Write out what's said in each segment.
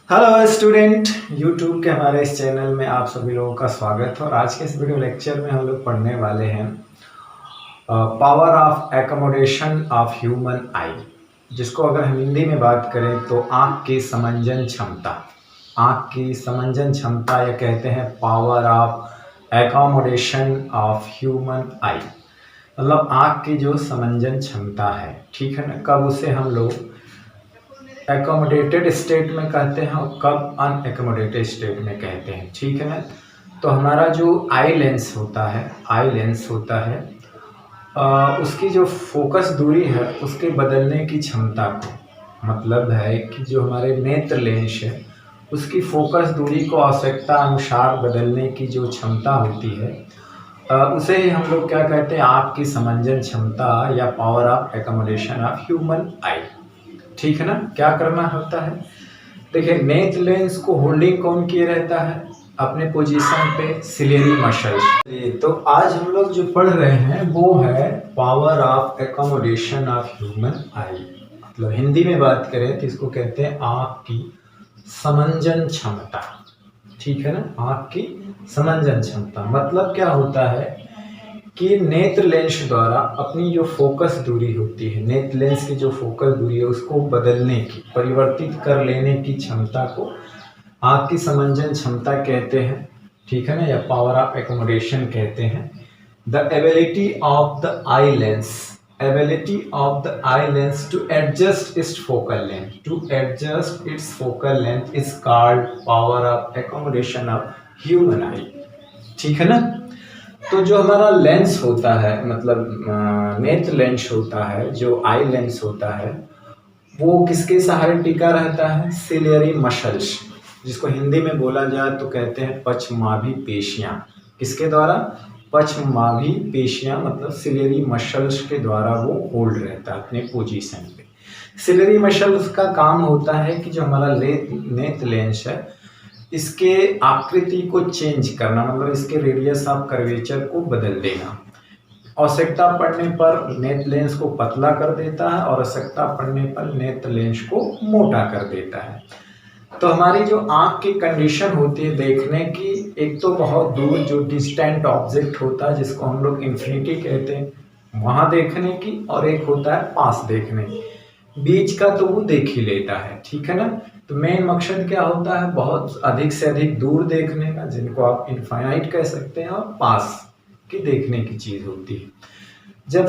Hello student, YouTube के हमारे इस चैनल में आप सभी लोगों का स्वागत है। और आज के इस वीडियो लेक्चर में हम लोग पढ़ने वाले हैं power of accommodation of human आई, जिसको अगर हम हिंदी में बात करें तो आँख की समंजन क्षमता। आँख की समंजन क्षमता या कहते हैं power of accommodation of human आई, मतलब आँख की जो समंजन क्षमता है, ठीक है ना। कब उसे हम लोग एकोमोडेटेड स्टेट में कहते हैं और कब अनएकोमोडेटेड स्टेट में कहते हैं, ठीक है ना। तो हमारा जो आई लेंस होता है उसकी जो फोकस दूरी है उसके बदलने की क्षमता को, मतलब है कि जो हमारे नेत्र लेंस है उसकी फोकस दूरी को आवश्यकता अनुसार बदलने की जो क्षमता होती है उसे ही हम लोग क्या कहते हैं, आँख की समंजन क्षमता या power of accommodation of human eye, ठीक है ना। क्या करना होता है, देखिए नेत्र लेंस को होल्डिंग कौन किए रहता है अपने पोजीशन पे, सिलेरी मसल्स। तो आज हम लोग जो पढ़ रहे हैं वो है power of accommodation of human आई, मतलब हिंदी में बात करें तो इसको कहते हैं आँख की समंजन क्षमता, ठीक है ना। आँख की समंजन क्षमता मतलब क्या होता है कि नेत्र लेंस द्वारा अपनी जो फोकस दूरी होती है, नेत्र लेंस की जो फोकस दूरी है उसको बदलने की, परिवर्तित कर लेने की क्षमता को आँख की समंजन क्षमता कहते हैं, ठीक है ना, या पावर ऑफ एकोमोडेशन कहते हैं। The ability of the eye lens to adjust its focal length is called power of accommodation of human eye, ठीक है ना। तो जो हमारा लेंस होता है, मतलब नेत्र लेंस होता है, जो आई लेंस होता है वो किसके सहारे टिका रहता है, सिलियरी मसल्स, जिसको हिंदी में बोला जाए तो कहते हैं पश्चमाभि पेशियां। किसके द्वारा, पश्चमाभि पेशियां, मतलब सिलियरी मसल्स के द्वारा वो होल्ड रहता है अपने पोजीशन पे। सिलियरी मसल्स का काम होता है कि जो हमारा नेत्र लेंस है इसके आकृति को चेंज करना, मतलब इसके रेडियस ऑफ कर्वेचर को बदल देना। आवश्यकता पड़ने पर नेत्र लेंस को पतला कर देता है और आवश्यकता पड़ने पर नेत्र लेंस को मोटा कर देता है। तो हमारी जो आँख की कंडीशन होती है देखने की, एक तो बहुत दूर जो डिस्टेंट ऑब्जेक्ट होता है जिसको हम लोग इन्फिनिटी कहते हैं वहाँ देखने की, और एक होता है पास देखने, बीच का तो वो देख ही लेता है, ठीक है ना। तो मेन मकसद क्या होता है, बहुत अधिक से अधिक दूर देखने का, जिनको आप इनफाइनाइट कह सकते हैं, और पास की देखने की चीज होती है। जब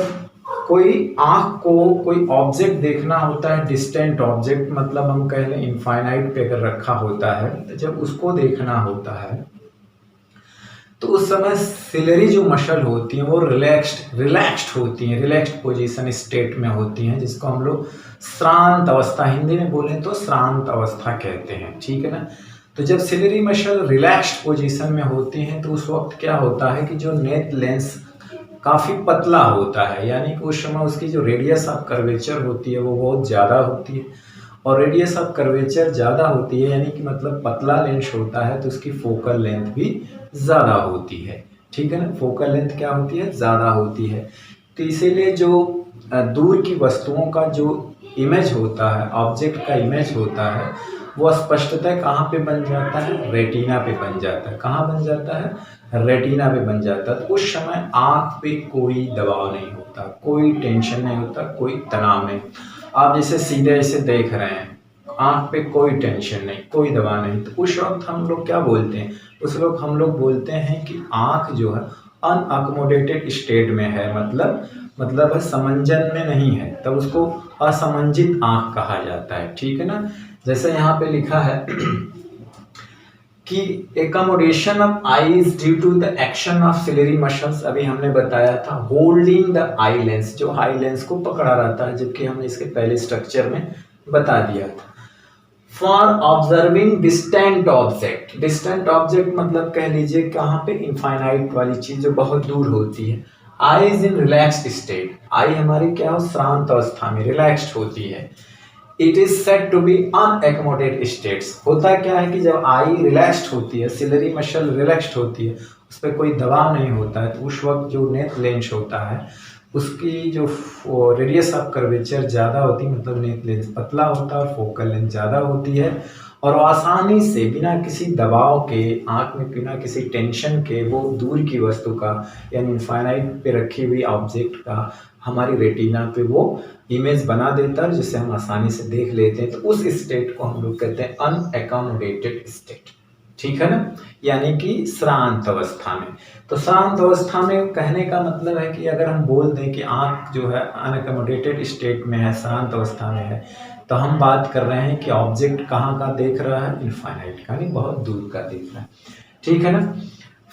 कोई आँख को कोई ऑब्जेक्ट देखना होता है, डिस्टेंट ऑब्जेक्ट, मतलब हम कह लें इनफाइनाइट पे अगर रखा होता है, तो जब उसको देखना होता है तो उस समय सिलेरी जो मसल होती हैं वो रिलैक्स्ड होती हैं, रिलैक्स्ड पोजीशन स्टेट में होती हैं, जिसको हम लोग श्रांत अवस्था, हिंदी में बोलें तो श्रांत अवस्था कहते हैं, ठीक है ना। तो जब सिलेरी मसल रिलैक्स्ड पोजीशन में होती हैं तो उस वक्त क्या होता है कि जो नेत्र लेंस काफ़ी पतला होता है, यानी कि उस समय उसकी जो रेडियस ऑफ कर्वेचर होती है वो बहुत ज़्यादा होती है, और रेडियस ऑफ कर्वेचर ज़्यादा होती है यानी कि मतलब पतला लेंस होता है तो उसकी फोकल लेंथ भी ज़्यादा होती है, ठीक है ना। फोकल लेंथ क्या होती है, ज़्यादा होती है। तो इसीलिए जो दूर की वस्तुओं का जो इमेज होता है, ऑब्जेक्ट का इमेज होता है, वो स्पष्टतः कहाँ पे बन जाता है, रेटिना पे बन जाता है। कहाँ बन जाता है, रेटिना पे बन जाता है। तो उस समय आँख पे कोई दबाव नहीं होता, कोई टेंशन नहीं होता, कोई तनाव नहीं। आप जैसे सीधे ऐसे देख रहे हैं, आँख पे कोई टेंशन नहीं, कोई दबाव नहीं, तो उस वक्त हम लोग क्या बोलते हैं, उस वक्त हम लोग बोलते हैं कि आँख जो है अनअकोमोडेटेड स्टेट में है, मतलब है समंजन में नहीं है, तब उसको असमंजित आँख कहा जाता है, ठीक है ना। जैसे यहाँ पे लिखा है कि accommodation of eyes due to the action of ciliary muscles, अभी हमने बताया था होल्डिंग द आई लेंस, जो आई लेंस को पकड़ा रहता है, जबकि हमने इसके पहले स्ट्रक्चर में बता दिया था। फॉर ऑब्जर्विंग डिस्टेंट ऑब्जेक्ट मतलब कह लीजिए कहाँ पे, इनफाइनाइट वाली चीज जो बहुत दूर होती है। Eye is in relaxed state, eye हमारी क्या हो, श्रांत अवस्था में, रिलैक्स्ड होती है। It is said to be unaccommodated states, होता क्या है कि जब आई रिलैक्स्ड होती है, सिलेरी मसल रिलैक्स्ड होती है, उस पर कोई दबाव नहीं होता है, तो उस वक्त जो नेत्र लेंस होता है उसकी जो रेडियस ऑफ कर्वेचर ज़्यादा होती है, मतलब नेत्र लेंस पतला होता है और फोकल लेंथ ज़्यादा होती है, और वो आसानी से बिना किसी दबाव के, आँख में बिना किसी टेंशन के, वो दूर की वस्तु का यानी इनफाइनाइट पे रखी हुई ऑब्जेक्ट का हमारी रेटिना पे वो इमेज बना देता है, जिसे हम आसानी से देख लेते हैं। तो उस स्टेट को हम लोग कहते हैं अनएकोमोडेटेड स्टेट, ठीक है ना, यानी कि श्रांत अवस्था में। तो श्रांत अवस्था में कहने का मतलब है कि अगर हम बोल दें कि आँख जो है अनएकोमोडेटेड स्टेट में है, श्रांत अवस्था में है, तो हम बात कर रहे हैं कि ऑब्जेक्ट कहाँ का देख रहा है, इनफाइनाइट का, यानी बहुत दूर का देख रहा है, ठीक है ना।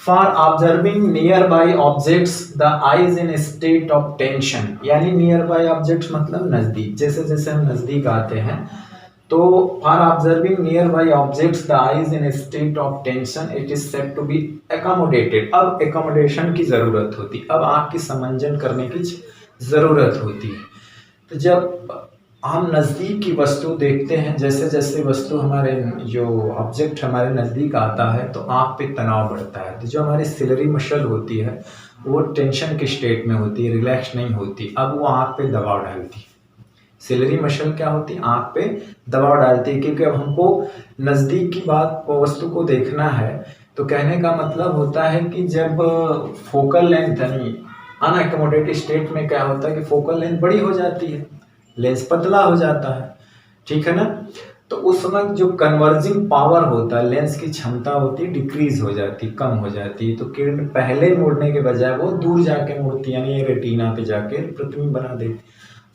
For observing nearby objects the eyes in state of tension, यानी नियर बाई ऑब्जेक्ट्स मतलब नजदीक, जैसे जैसे हम नजदीक आते हैं तो for observing nearby objects the eyes in state of tension it is said to be accommodated. अब एकोमोडेशन की जरूरत होती, अब आँख की समंजन करने की जरूरत होती है। तो जब हम नज़दीक की वस्तु देखते हैं, जैसे जैसे वस्तु हमारे जो ऑब्जेक्ट हमारे नज़दीक आता है तो आँख पे तनाव बढ़ता है। तो जो हमारी सिलरी मसल होती है वो टेंशन के स्टेट में होती है, रिलैक्स नहीं होती, अब वो आँख पे दबाव डालती है। सिलरी मसल क्या होती है, आँख पे दबाव डालती है, क्योंकि अब हमको नज़दीक की बात वस्तु को देखना है। तो कहने का मतलब होता है कि जब फोकल लेंथ यानी अनएकोमोडेटेड स्टेट में क्या होता है कि फोकल लेंथ बड़ी हो जाती है, लेंस पतला हो जाता है, ठीक है ना। तो उस समय जो कन्वर्जिंग पावर होता है, लेंस की क्षमता होती है, डिक्रीज हो जाती है, कम हो जाती है। तो किरण पहले मुड़ने के बजाय वो दूर जाके मुड़ती है, यानी ये रेटिना पे जाके प्रतिबिंब बना देती।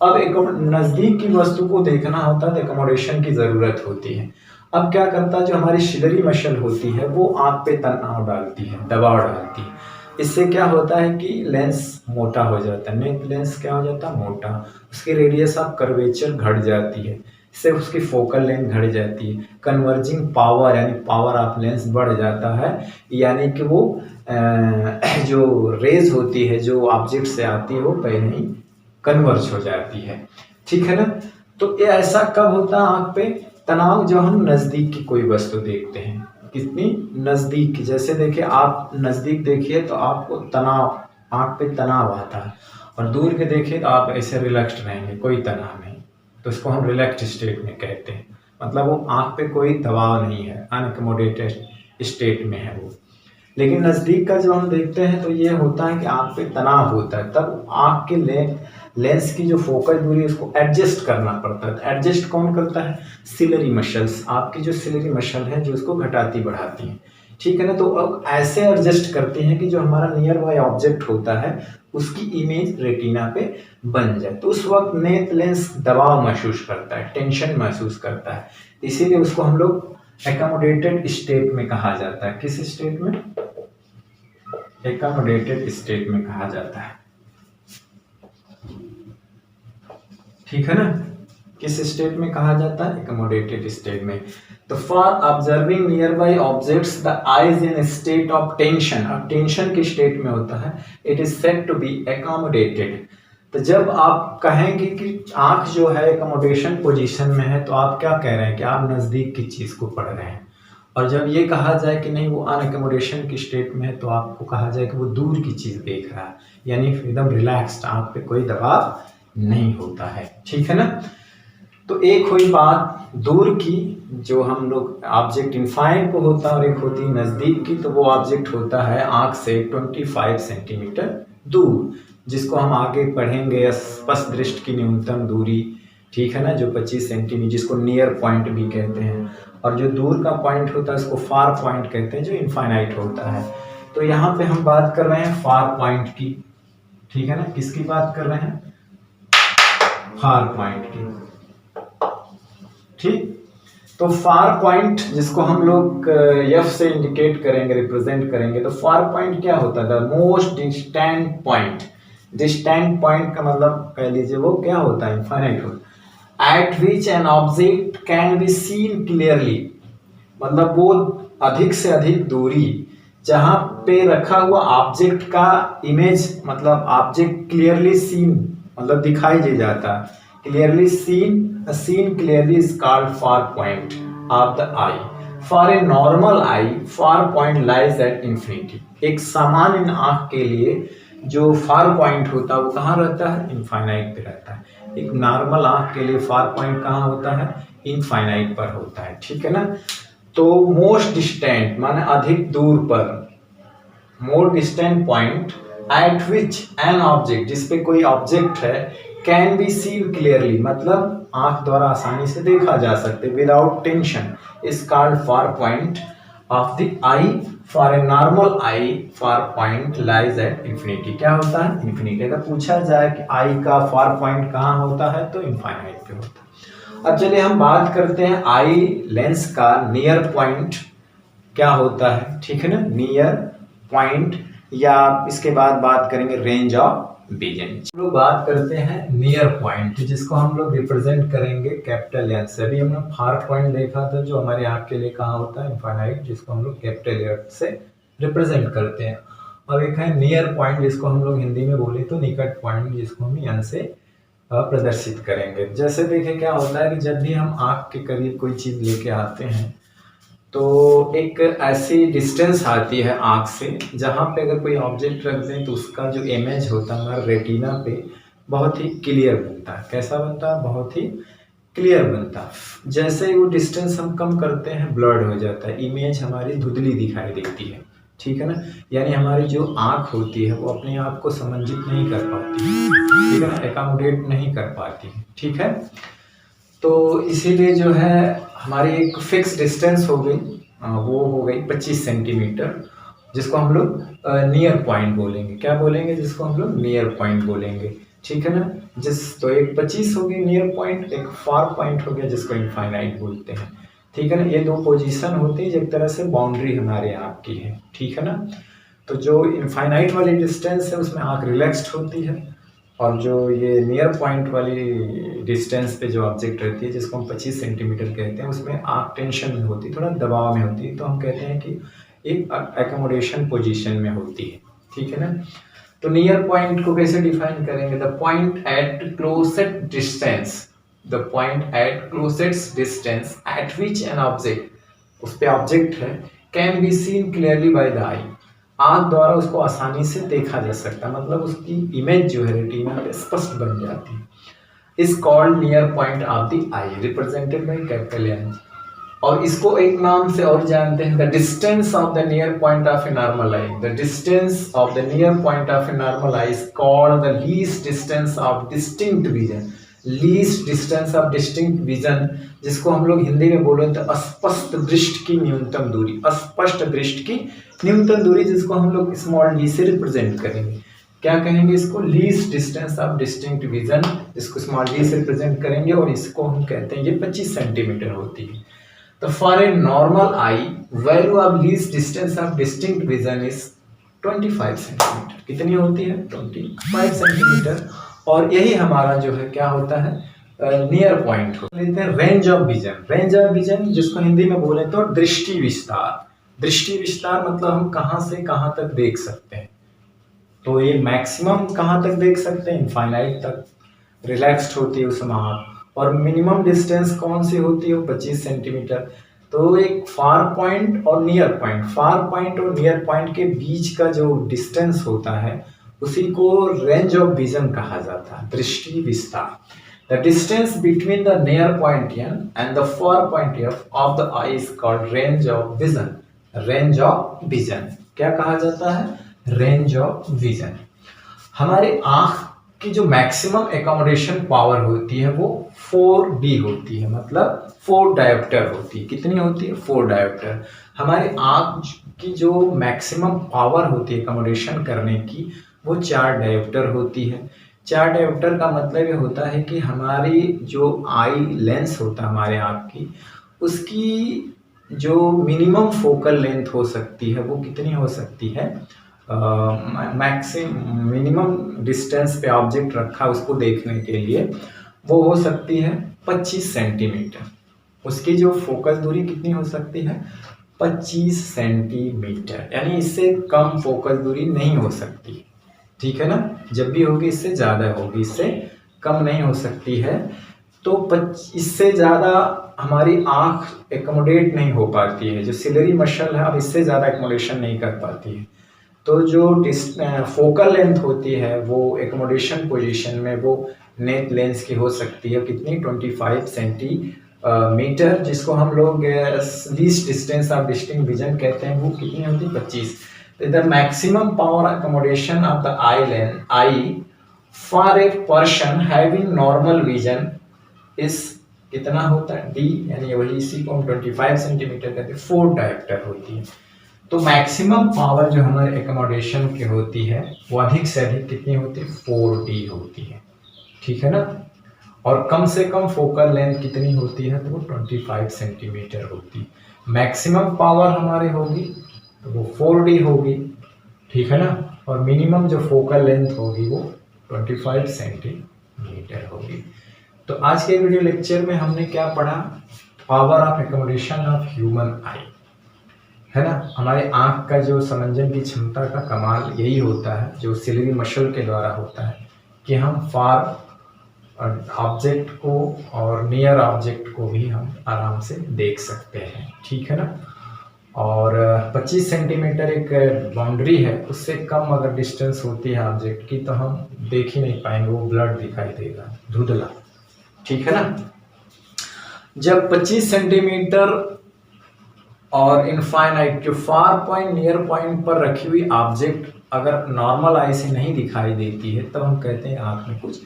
अब एक नज़दीक की वस्तु को देखना होता है तो एकोमोडेशन की ज़रूरत होती है। अब क्या करता है, जो हमारी सिलरी मसल होती है वो आँख पे तनाव डालती है, दबाव डालती है। इससे क्या होता है कि लेंस मोटा हो जाता है, नेक लेंस क्या हो जाता है, मोटा, उसकी रेडियस ऑफ कर्वेचर घट जाती है, इससे उसकी फोकल लेंथ घट जाती है। कन्वर्जिंग पावर यानी पावर ऑफ लेंस बढ़ जाता है, यानी कि वो जो रेज होती है जो ऑब्जेक्ट से आती है वो पहले ही कन्वर्ज हो जाती है, ठीक है ना। तो ये ऐसा कब होता है आँख पे तनाव, जब हम नज़दीक की कोई वस्तु देखते हैं, कितनी नज़दीक की, जैसे देखिए आप नज़दीक देखिए तो आपको तनाव, आँख पे तनाव आता है, और दूर के देखिए तो आप ऐसे रिलैक्स्ड रहेंगे, कोई तनाव नहीं, तो इसको हम रिलैक्स्ड स्टेट में कहते हैं। मतलब वो आँख पे कोई दबाव नहीं है, अनएकोमोडेटेड स्टेट में है वो। लेकिन नज़दीक का जब हम देखते हैं तो ये होता है कि आँख पे तनाव होता है, तब आँख के लेंस की जो फोकल दूरी है उसको एडजस्ट करना पड़ता है। एडजस्ट कौन करता है, सिलरी मसल्स, आपकी जो सिलरी मसल है जो उसको घटाती बढ़ाती है, ठीक है ना। तो अब ऐसे एडजस्ट करती हैं कि जो हमारा नियर बाय ऑब्जेक्ट होता है उसकी इमेज रेटिना पे बन जाए। तो उस वक्त नेत्र लेंस दबाव महसूस करता है, टेंशन महसूस करता है, इसीलिए उसको हम लोग एकोमोडेटेड स्टेट में कहा जाता है। किस स्टेट में, एकोमोडेटेड स्टेट में कहा जाता है, ठीक है ना। किस स्टेट में कहा जाता है, एकोमोडेटेड स्टेट में। तो for observing nearby objects the eyes in state of tension, अब टेंशन के स्टेट में होता है, it is said to be accommodated. तो जब आप कहेंगे कि आंख जो है एकोमोडेशन पोजीशन में है, तो आप क्या कह रहे हैं कि आप नज़दीक की चीज़ को पढ़ रहे हैं। और जब ये कहा जाए कि नहीं वो अनएकोमोडेशन की स्टेट में है, तो आपको कहा जाए कि वो दूर की चीज़ देख रहा है, यानी एकदम रिलैक्स्ड, आँख पे कोई दबाव नहीं होता है, ठीक है ना। तो एक हुई बात दूर की, जो हम लोग ऑब्जेक्ट इनफाइनाइट को होता है, और एक होती है नज़दीक की, तो वो ऑब्जेक्ट होता है आँख से 25 सेंटीमीटर दूर, जिसको हम आगे पढ़ेंगे स्पष्ट दृष्टि की न्यूनतम दूरी, ठीक है ना, जो 25 सेंटीमीटर, जिसको नियर पॉइंट भी कहते हैं। और जो दूर का पॉइंट होता है उसको फार पॉइंट कहते हैं, जो इनफाइनाइट होता है। तो यहाँ पे हम बात कर रहे हैं फार पॉइंट की, ठीक है ना, किसकी बात कर रहे हैं, फार पॉइंट की, ठीक। तो फार पॉइंट जिसको हम लोग एफ से इंडिकेट करेंगे, रिप्रेजेंट करेंगे, तो फार पॉइंट क्या होता है, the most distant point. Distant point का मतलब कह लीजिए वो क्या होता है, इनफाइनाइट होता है। Eight which an object can be seen clearly, मतलब वो अधिक से अधिक दूरी जहां पे रखा हुआ ऑब्जेक्ट का इमेज, मतलब ऑब्जेक्ट क्लियरली सीन मतलब दिखाई दे जाता है, clearly seen, seen clearly is called far point of the eye. For a normal eye far point lies at infinity. एक सामान्य आंख के लिए जो फार पॉइंट होता है वो कहाँ रहता है, इनफाइनाइट पे रहता है। एक नॉर्मल आंख के लिए फार पॉइंट कहाँ होता है, इनफाइनाइट पर होता है, ठीक है ना। तो मोस्ट डिस्टेंट माने अधिक दूर पर, more distant point at which an object, जिसपे कोई ऑब्जेक्ट है, कैन बी सीन क्लियरली, मतलब आंख द्वारा आसानी से देखा जा सकते, without tension, is called far point of the eye. For a normal eye far point lies at infinity, क्या होता है, इंफिनिटी। अगर पूछा जाए कि आई का फार पॉइंट कहाँ होता है तो इनफाइनाइट पे होता है। अब चलिए हम बात करते हैं आई लेंस का नियर पॉइंट क्या होता है, ठीक है ना, नियर पॉइंट, या इसके बाद बात करेंगे रेंज ऑफ विजन। हम लोग बात करते हैं नियर पॉइंट, जिसको हम लोग रिप्रेजेंट करेंगे कैपिटल एन से। अभी हमने फार पॉइंट देखा था जो हमारे आंख के लिए कहाँ होता है, इनफाइनाइट, जिसको हम लोग कैपिटल एन से रिप्रेजेंट करते हैं। और एक है नियर पॉइंट, जिसको हम लोग हिंदी में बोले तो निकट पॉइंट, जिसको हम एन से प्रदर्शित करेंगे। जैसे देखिए क्या होता है कि जब भी हम आंख के करीब कोई चीज लेके आते हैं तो एक ऐसी डिस्टेंस आती है आंख से जहाँ पे अगर कोई ऑब्जेक्ट रख दें तो उसका जो इमेज होता है हमारे रेटिना पे बहुत ही क्लियर बनता है। कैसा बनता है, बहुत ही क्लियर बनता है। जैसे ही वो डिस्टेंस हम कम करते हैं ब्लर्ड हो जाता है, इमेज हमारी धुंधली दिखाई देती है, ठीक है ना। यानी हमारी जो आंख होती है वो अपने आप को समंजित नहीं कर पाती, ठीक है ना, एकोमोडेट नहीं कर पाती, ठीक है। तो इसीलिए जो है हमारी एक फिक्स डिस्टेंस हो गई, वो हो गई 25 सेंटीमीटर, जिसको हम लोग नियर पॉइंट बोलेंगे। क्या बोलेंगे, जिसको हम लोग नियर पॉइंट बोलेंगे, ठीक है ना। तो एक 25 हो गई नियर पॉइंट, एक फार पॉइंट हो गया जिसको इनफाइनाइट बोलते हैं, ठीक है ना। ये दो पोजीशन होती है, एक तरह से बाउंड्री हमारे आँख की है, ठीक है ना। तो जो इनफाइनाइट वाली डिस्टेंस है उसमें आँख रिलैक्स्ड होती है, और जो ये नियर पॉइंट वाली डिस्टेंस पे जो ऑब्जेक्ट रहती है जिसको हम 25 सेंटीमीटर कहते हैं, उसमें आँख टेंशन में होती है, थोड़ा दबाव में होती है, तो हम कहते हैं कि एक एकोमोडेशन पोजीशन में होती है, ठीक है ना। तो नियर पॉइंट को कैसे डिफाइन करेंगे, the point at closest distance, the point at closest distance at which an object, उस पे ऑब्जेक्ट है, can be seen clearly by the eye, आंख द्वारा उसको आसानी से देखा जा सकता है, मतलब उसकी इमेज जो है रेटिना पे स्पष्ट बन जाती है। Is called near point of the eye, represented by capital N. और इसको एक नाम से और जानते हैं, the distance of the near point of a normal eye, the distance of the near point of a normal eye is called the least distance of distinct vision, least distance of distinct vision, जिसको हम लोग हिंदी में बोले तो अस्पष्ट दृष्टि की न्यूनतम दूरी, अस्पष्ट दृष्टि की न्यूनतम दूरी, जिसको हम लोग स्मॉल डी से रिप्रेजेंट करेंगे। क्या कहेंगे इसको, least distance of distinct vision, जिसको स्मॉल डी से रिप्रेजेंट करेंगे, और इसको हम कहते हैं ये 25 सेंटीमीटर होती है। तो for a normal I value of least distance of distinct vision is 25 centimetre. कितनी होती है, 25 सेंटीमीटर। और यही हमारा जो है क्या होता है, नियर पॉइंट हो। लेते हैं range of vision, range of vision जिसको हिंदी में बोले तो दृष्टि विस्तार। दृष्टि विस्तार मतलब हम कहाँ से कहाँ तक देख सकते हैं, तो ये मैक्सिमम कहाँ तक देख सकते हैं, इनफाइनाइट तक रिलैक्स्ड होती है उसमें आँख। और मिनिमम डिस्टेंस कौन सी होती है, 25 सेंटीमीटर। तो एक फार पॉइंट और नियर पॉइंट, फार पॉइंट और नियर पॉइंट के बीच का जो डिस्टेंस होता है उसी को रेंज ऑफ विजन कहा जाता है, दृष्टि विस्तार। The distance between the near point N and the far point F of the eye is called range of vision, range of vision. क्या कहा जाता है, रेंज ऑफ विजन। हमारे आंख की जो मैक्सिमम एकोमोडेशन पावर होती है वो 4D होती है, मतलब 4 डायोप्टर होती है। कितनी होती है, 4 डायोप्टर। हमारे आंख की जो मैक्सिमम पावर होती है एकोमोडेशन करने की वो 4 डायोप्टर होती है। 4 डायोप्टर का मतलब ये होता है कि हमारी जो आई लेंस होता है हमारे आँख की, उसकी जो मिनिमम फोकल लेंथ हो सकती है वो कितनी हो सकती है, मिनिमम डिस्टेंस पे ऑब्जेक्ट रखा उसको देखने के लिए वो हो सकती है 25 सेंटीमीटर। उसकी जो फोकस दूरी कितनी हो सकती है, 25 सेंटीमीटर, यानी इससे कम फोकस दूरी नहीं हो सकती, ठीक है ना। जब भी होगी इससे ज़्यादा होगी, इससे कम नहीं हो सकती है। तो इससे ज़्यादा हमारी आँख एकोमोडेट नहीं हो पाती है, जो सिलरी मसल है अब इससे ज़्यादा एकोमोडेशन नहीं कर पाती है। तो जो फोकल लेंथ होती है वो एकोमोडेशन पोजीशन में वो नेट लेंस की हो सकती है कितनी 25 सेंटीमीटर, जिसको हम लोग least distance of distinct vision कहते हैं, वो कितनी होती है 25। The maximum power accommodation of the eye for a person having normal vision इस कितना होता है डी, यानी वही इसी को हम 25 सेंटीमीटर कहते हैं, 4 डायोप्टर होती है। तो मैक्सिमम पावर जो हमारे एकोमोडेशन की होती है वो अधिक से अधिक कितनी होती है 4D होती है, ठीक है ना। और कम से कम फोकल लेंथ कितनी होती है तो वो 25 सेंटीमीटर होती है। मैक्सिमम पावर हमारी होगी तो वो 4D होगी, ठीक है ना। और मिनिमम जो फोकल लेंथ होगी वो 25 सेंटीमीटर होगी। तो आज के वीडियो लेक्चर में हमने क्या पढ़ा, power of accommodation of human आई, है ना। हमारे आंख का जो समंजन की क्षमता का कमाल यही होता है जो सिलरी मसल के द्वारा होता है कि हम फार ऑब्जेक्ट को और नियर ऑब्जेक्ट को भी हम आराम से देख सकते हैं, ठीक है ना। और 25 सेंटीमीटर एक बाउंड्री है, उससे कम अगर डिस्टेंस होती है ऑब्जेक्ट की तो हम देख ही नहीं पाएंगे, वो ब्लड दिखाई देगा, धुंधला, ठीक है ना। जब 25 सेंटीमीटर और इनफाइनाइट जो फार पॉइंट नियर पॉइंट पर रखी हुई ऑब्जेक्ट अगर नॉर्मल आई से नहीं दिखाई देती है तब हम कहते हैं आँख में कुछ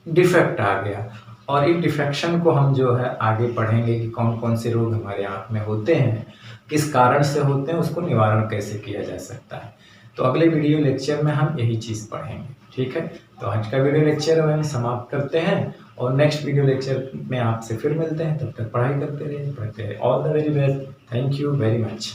डिफेक्ट आ गया। और इस डिफेक्शन को हम जो है आगे पढ़ेंगे कि कौन कौन से रोग हमारे आँख में होते हैं, किस कारण से होते हैं, उसको निवारण कैसे किया जा सकता है। तो अगले वीडियो लेक्चर में हम यही चीज़ पढ़ेंगे, ठीक है। तो आज का वीडियो लेक्चर हम समाप्त करते हैं और नेक्स्ट वीडियो लेक्चर में आपसे फिर मिलते हैं। तब तक पढ़ाई करते रहिए, पढ़ते रहिए। All the very best, thank you very much.